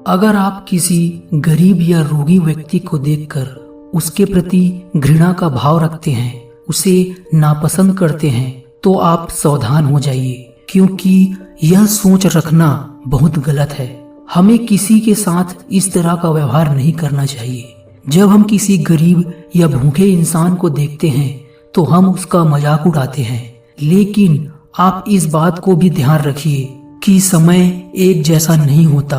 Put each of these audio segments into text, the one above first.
अगर आप किसी गरीब या रोगी व्यक्ति को देखकर उसके प्रति घृणा का भाव रखते हैं, उसे नापसंद करते हैं, तो आप सावधान हो जाइए, क्योंकि यह सोच रखना बहुत गलत है। हमें किसी के साथ इस तरह का व्यवहार नहीं करना चाहिए। जब हम किसी गरीब या भूखे इंसान को देखते हैं तो हम उसका मजाक उड़ाते हैं, लेकिन आप इस बात को भी ध्यान रखिए कि समय एक जैसा नहीं होता।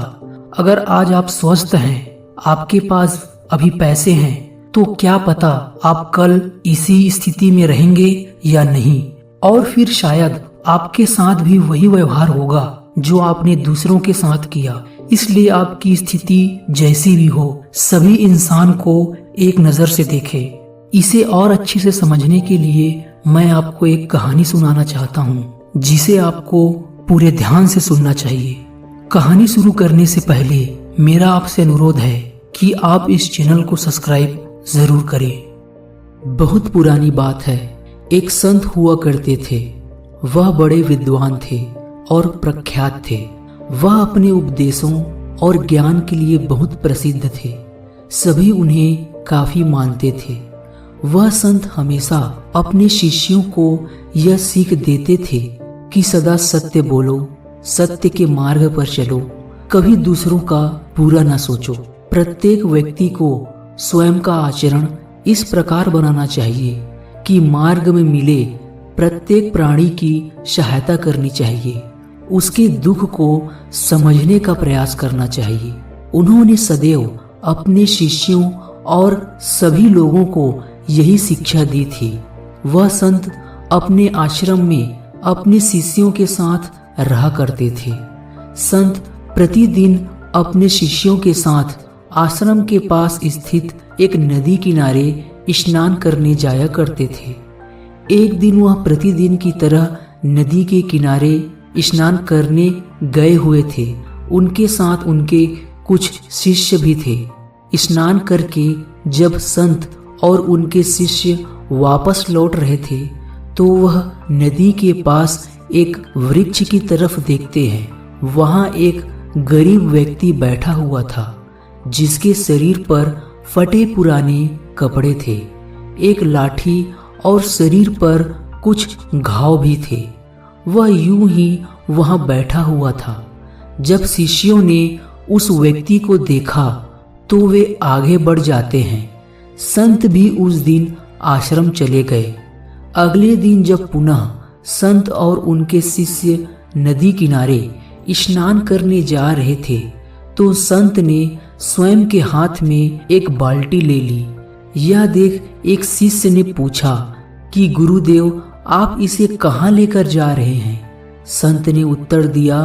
अगर आज आप स्वस्थ हैं, आपके पास अभी पैसे हैं, तो क्या पता आप कल इसी स्थिति में रहेंगे या नहीं, और फिर शायद आपके साथ भी वही व्यवहार होगा जो आपने दूसरों के साथ किया। इसलिए आपकी स्थिति जैसी भी हो, सभी इंसान को एक नजर से देखें। इसे और अच्छे से समझने के लिए मैं आपको एक कहानी सुनाना चाहता हूँ, जिसे आपको पूरे ध्यान से सुनना चाहिए। कहानी शुरू करने से पहले मेरा आपसे अनुरोध है कि आप इस चैनल को सब्सक्राइब जरूर करें। बहुत पुरानी बात है, एक संत हुआ करते थे। वह बड़े विद्वान थे और प्रख्यात थे। वह अपने उपदेशों और ज्ञान के लिए बहुत प्रसिद्ध थे। सभी उन्हें काफी मानते थे। वह संत हमेशा अपने शिष्यों को यह सीख देते थे कि सदा सत्य बोलो, सत्य के मार्ग पर चलो, कभी दूसरों का बुरा न सोचो। प्रत्येक व्यक्ति को स्वयं का आचरण इस प्रकार बनाना चाहिए कि मार्ग में मिले प्रत्येक प्राणी की सहायता करनी चाहिए, उसके दुख को समझने का प्रयास करना चाहिए। उन्होंने सदैव अपने शिष्यों और सभी लोगों को यही शिक्षा दी थी। वह संत अपने आश्रम में अपने शिष्यों के साथ रहा करते थे। संत प्रतिदिन अपने शिष्यों के साथ आश्रम के पास स्थित एक नदी किनारे स्नान करने जाया करते थे। एक दिन वह प्रतिदिन की तरह नदी के किनारे स्नान करने गए हुए थे। उनके साथ उनके कुछ शिष्य भी थे। स्नान करके जब संत और उनके शिष्य वापस लौट रहे थे, तो वह नदी के पास एक वृक्ष की तरफ देखते हैं। वहां एक गरीब व्यक्ति बैठा हुआ था, जिसके शरीर पर फटे पुराने कपड़े थे, एक लाठी और शरीर पर कुछ घाव भी थे। वह यूं ही वहां बैठा हुआ था। जब शिष्यों ने उस व्यक्ति को देखा तो वे आगे बढ़ जाते हैं। संत भी उस दिन आश्रम चले गए। अगले दिन जब पुनः संत और उनके शिष्य नदी किनारे स्नान करने जा रहे थे, तो संत ने स्वयं के हाथ में एक बाल्टी ले ली। यह देख एक शिष्य ने पूछा कि गुरुदेव, आप इसे कहाँ लेकर जा रहे हैं? संत ने उत्तर दिया,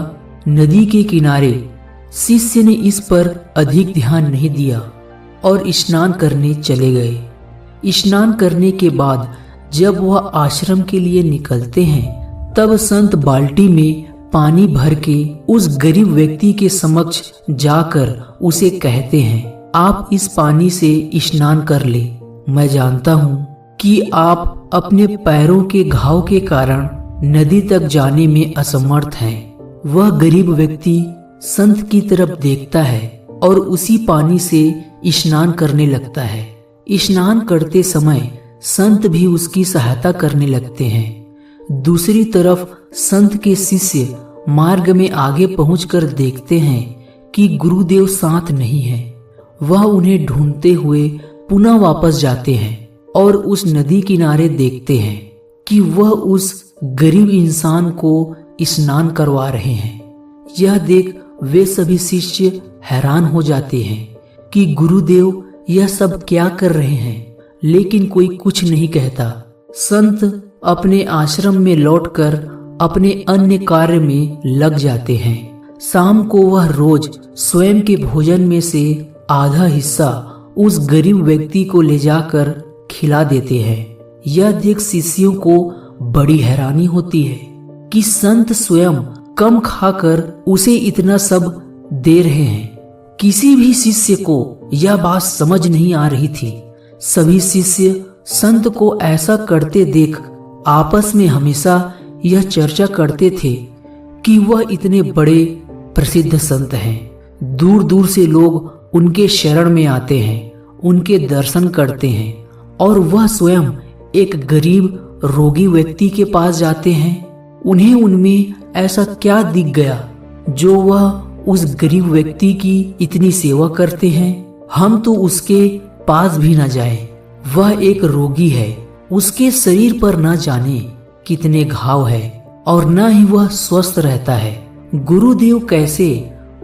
नदी के किनारे। शिष्य ने इस पर अधिक ध्यान नहीं दिया और स्नान करने चले गए। स्नान करने के बाद जब वह आश्रम के लिए निकलते हैं, तब संत बाल्टी में पानी भर के उस गरीब व्यक्ति के समक्ष जाकर उसे कहते हैं, आप इस पानी से स्नान कर ले। मैं जानता हूँ कि आप अपने पैरों के घाव के कारण नदी तक जाने में असमर्थ हैं। वह गरीब व्यक्ति संत की तरफ देखता है और उसी पानी से स्नान करने लगता है। स्नान करते समय संत भी उसकी सहायता करने लगते हैं। दूसरी तरफ संत के शिष्य मार्ग में आगे पहुंचकर देखते हैं कि गुरुदेव साथ नहीं है। वह उन्हें ढूंढते हुए पुनः वापस जाते हैं और उस नदी किनारे देखते हैं कि वह उस गरीब इंसान को स्नान करवा रहे हैं। यह देख वे सभी शिष्य हैरान हो जाते हैं कि गुरुदेव यह सब क्या कर रहे हैं, लेकिन कोई कुछ नहीं कहता। संत अपने आश्रम में लौटकर अपने अन्य कार्य में लग जाते हैं। शाम को वह रोज स्वयं के भोजन में से आधा हिस्सा उस गरीब व्यक्ति को ले जाकर खिला देते हैं। यह देख शिष्यों को बड़ी हैरानी होती है कि संत स्वयं कम खाकर उसे इतना सब दे रहे हैं। किसी भी शिष्य को यह बात समझ नहीं आ रही थी। सभी शिष्य संत को ऐसा करते देख आपस में हमेशा यह चर्चा करते थे कि वह इतने बड़े प्रसिद्ध संत हैं, दूर दूर से लोग उनके शरण में आते हैं, उनके दर्शन करते हैं और वह स्वयं एक गरीब रोगी व्यक्ति के पास जाते हैं। उन्हें उनमें ऐसा क्या दिख गया जो वह उस गरीब व्यक्ति की इतनी सेवा करते हैं। हम तो उसके पास भी न जाए। वह एक रोगी है, उसके शरीर पर न जाने कितने घाव है और न ही वह स्वस्थ रहता है। गुरुदेव कैसे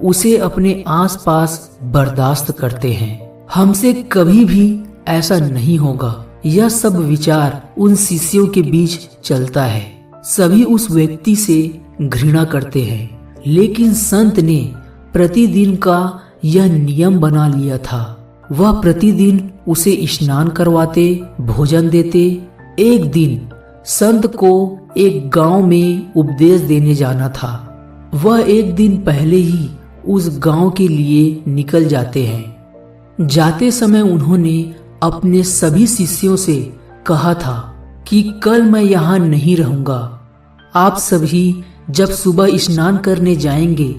उसे अपने आसपास बर्दाश्त करते हैं। हमसे कभी भी ऐसा नहीं होगा। यह सब विचार उन शिष्यों के बीच चलता है। सभी उस व्यक्ति से घृणा करते हैं, लेकिन संत ने प्रतिदिन का यह नियम बना लिया था। वह प्रतिदिन उसे स्नान करवाते, भोजन देते। एक दिन संत को एक गांव में उपदेश देने जाना था। वह एक दिन पहले ही उस गांव के लिए निकल जाते हैं। जाते समय उन्होंने अपने सभी शिष्यों से कहा था कि कल मैं यहाँ नहीं रहूंगा। आप सभी जब सुबह स्नान करने जाएंगे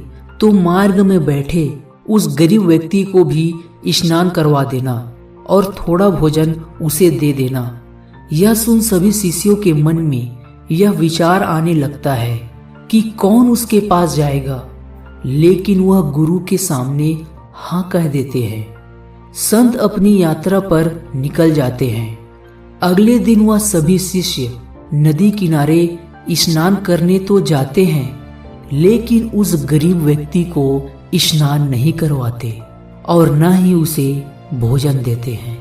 तो मार्ग में बैठे उस गरीब व्यक्ति को भी स्नान करवा देना और थोड़ा भोजन उसे दे देना। यह सुन सभी शिष्यों के मन में यह विचार आने लगता है कि कौन उसके पास जाएगा, लेकिन वह गुरु के सामने हाँ कह देते हैं। संत अपनी यात्रा पर निकल जाते हैं। अगले दिन वह सभी शिष्य नदी किनारे स्नान करने तो जाते हैं, लेकिन उस गरीब व्यक्ति को स्नान नहीं करवाते और न ही उसे भोजन देते हैं,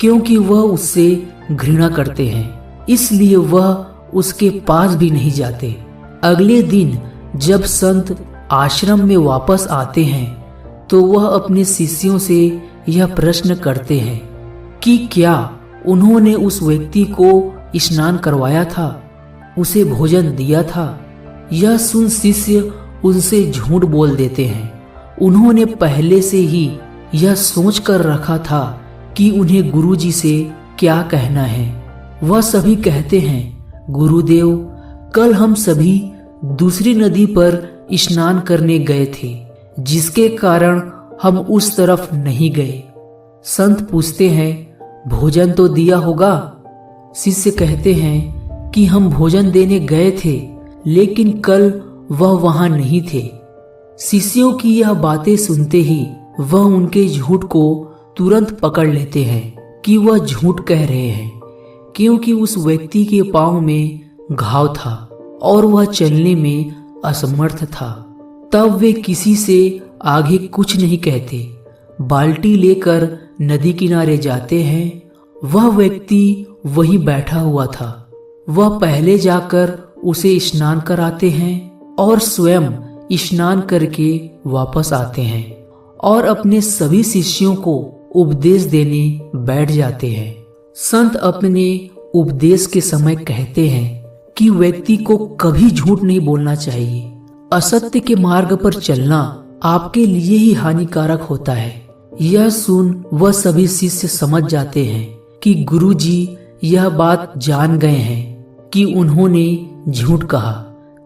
क्योंकि वह उससे घृणा करते हैं। इसलिए वह उसके पास भी नहीं जाते। अगले दिन जब संत आश्रम में वापस आते हैं तो वह अपने शिष्यों से यह प्रश्न करते हैं कि क्या उन्होंने उस व्यक्ति को स्नान करवाया था, उसे भोजन दिया था। यह सुन शिष्य उनसे झूठ बोल देते हैं। उन्होंने पहले से ही यह सोच कर रखा था कि उन्हें गुरुजी से क्या कहना है। वह सभी कहते हैं, गुरुदेव, कल हम सभी दूसरी नदी पर स्नान करने गए थे, जिसके कारण हम उस तरफ नहीं गए। संत पूछते हैं, भोजन तो दिया होगा? शिष्य कहते हैं कि हम भोजन देने गए थे, लेकिन कल वह वहां नहीं थे। शिष्यों की यह बातें सुनते ही वह उनके झूठ को तुरंत पकड़ लेते हैं कि वह झूठ कह रहे हैं, क्योंकि उस व्यक्ति के पांव में घाव था और वह चलने में असमर्थ था। तब वे किसी से आगे कुछ नहीं कहते। बाल्टी लेकर नदी किनारे जाते हैं। वह व्यक्ति वहीं बैठा हुआ था। वह पहले जाकर उसे स्नान कराते हैं और स्वयं स्नान करके वापस आते हैं और अपने सभी शिष्यों को उपदेश देने बैठ जाते हैं। संत अपने उपदेश के समय कहते हैं कि व्यक्ति को कभी झूठ नहीं बोलना चाहिए। असत्य के मार्ग पर चलना आपके लिए ही हानिकारक होता है। यह सुन वह सभी शिष्य समझ जाते हैं कि गुरुजी यह बात जान गए हैं कि उन्होंने झूठ कहा।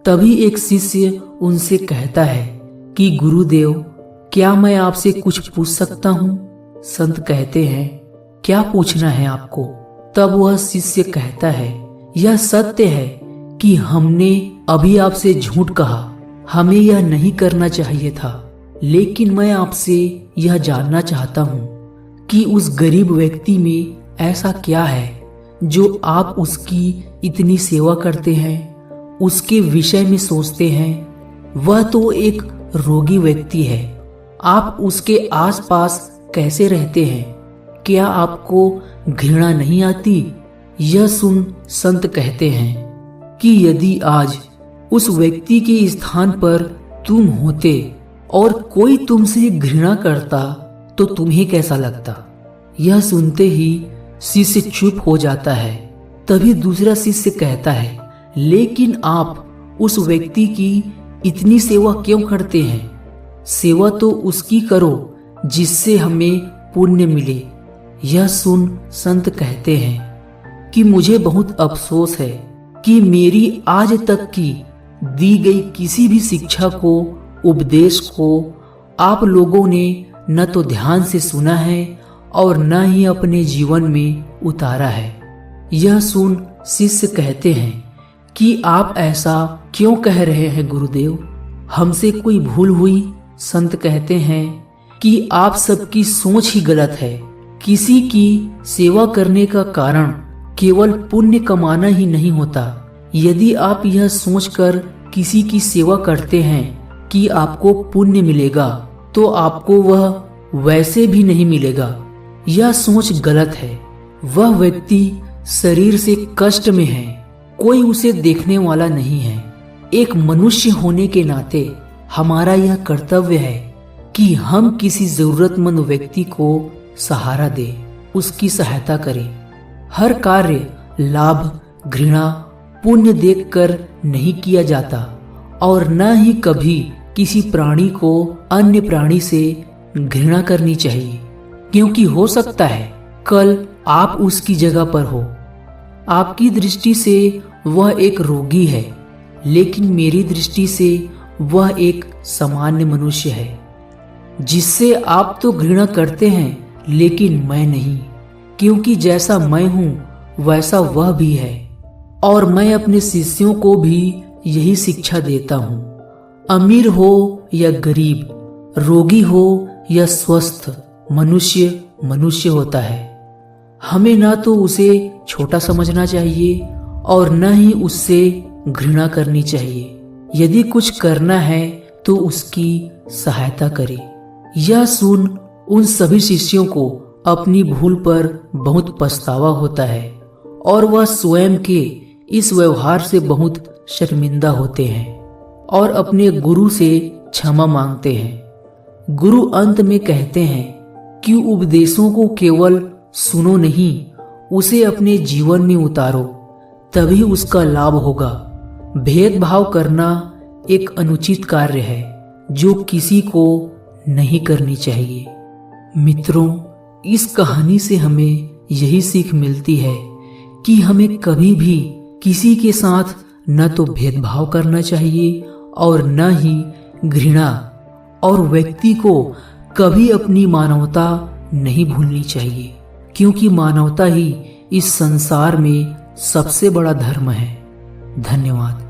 तभी एक शिष्य उनसे कहता है कि गुरुदेव, क्या मैं आपसे कुछ पूछ सकता हूँ? संत कहते हैं, क्या पूछना है आपको? तब वह शिष्य कहता है, यह सत्य है कि हमने अभी आपसे झूठ कहा। हमें यह नहीं करना चाहिए था, लेकिन मैं आपसे यह जानना चाहता हूँ कि उस गरीब व्यक्ति में ऐसा क्या है जो आप उसकी इतनी सेवा करते हैं, उसके विषय में सोचते हैं। वह तो एक रोगी व्यक्ति है। आप उसके आसपास कैसे रहते हैं? क्या आपको घृणा नहीं आती? यह सुन संत कहते हैं कि यदि आज उस व्यक्ति के स्थान पर तुम होते और कोई तुमसे घृणा करता तो तुम्हें कैसा लगता? यह सुनते ही शिष्य चुप हो जाता है। तभी दूसरा शिष्य कहता है, लेकिन आप उस व्यक्ति की इतनी सेवा क्यों करते हैं? सेवा तो उसकी करो जिससे हमें पुण्य मिले। यह सुन संत कहते हैं कि मुझे बहुत अफसोस है कि मेरी आज तक की दी गई किसी भी शिक्षा को, उपदेश को आप लोगों ने न तो ध्यान से सुना है और न ही अपने जीवन में उतारा है। यह सुन शिष्य कहते हैं कि आप ऐसा क्यों कह रहे हैं गुरुदेव, हमसे कोई भूल हुई? संत कहते हैं कि आप सबकी सोच ही गलत है। किसी की सेवा करने का कारण केवल पुण्य कमाना ही नहीं होता। यदि आप यह सोचकर किसी की सेवा करते हैं कि आपको पुण्य मिलेगा, तो आपको वह वैसे भी नहीं मिलेगा। यह सोच गलत है। वह व्यक्ति शरीर से कष्ट में है, कोई उसे देखने वाला नहीं है। एक मनुष्य होने के नाते हमारा यह कर्तव्य है कि हम किसी जरूरतमंद व्यक्ति को सहारा दें, उसकी सहायता करें। हर कार्य लाभ, घृणा, पुण्य देखकर नहीं किया जाता और न ही कभी किसी प्राणी को अन्य प्राणी से घृणा करनी चाहिए, क्योंकि हो सकता है कल आप उसकी जगह पर हो। आपकी दृष्टि से वह एक रोगी है, लेकिन मेरी दृष्टि से वह एक सामान्य मनुष्य है, जिससे आप तो घृणा करते हैं लेकिन मैं नहीं, क्योंकि जैसा मैं हूं वैसा वह भी है। और मैं अपने शिष्यों को भी यही शिक्षा देता हूं। अमीर हो या गरीब, रोगी हो या स्वस्थ, मनुष्य मनुष्य होता है। हमें ना तो उसे छोटा समझना चाहिए और न ही उससे घृणा करनी चाहिए। यदि कुछ करना है तो उसकी सहायता करें। यह सुन उन सभी शिष्यों को अपनी भूल पर बहुत पछतावा होता है और वह स्वयं के इस व्यवहार से बहुत शर्मिंदा होते हैं और अपने गुरु से क्षमा मांगते हैं। गुरु अंत में कहते हैं कि उपदेशों को केवल सुनो नहीं, उसे अपने जीवन में उतारो, तभी उसका लाभ होगा। भेदभाव करना एक अनुचित कार्य है जो किसी को नहीं करनी चाहिए। मित्रों, इस कहानी से हमें यही सीख मिलती है कि हमें कभी भी किसी के साथ न तो भेदभाव करना चाहिए और न ही घृणा, और व्यक्ति को कभी अपनी मानवता नहीं भूलनी चाहिए, क्योंकि मानवता ही इस संसार में सबसे बड़ा धर्म है। धन्यवाद।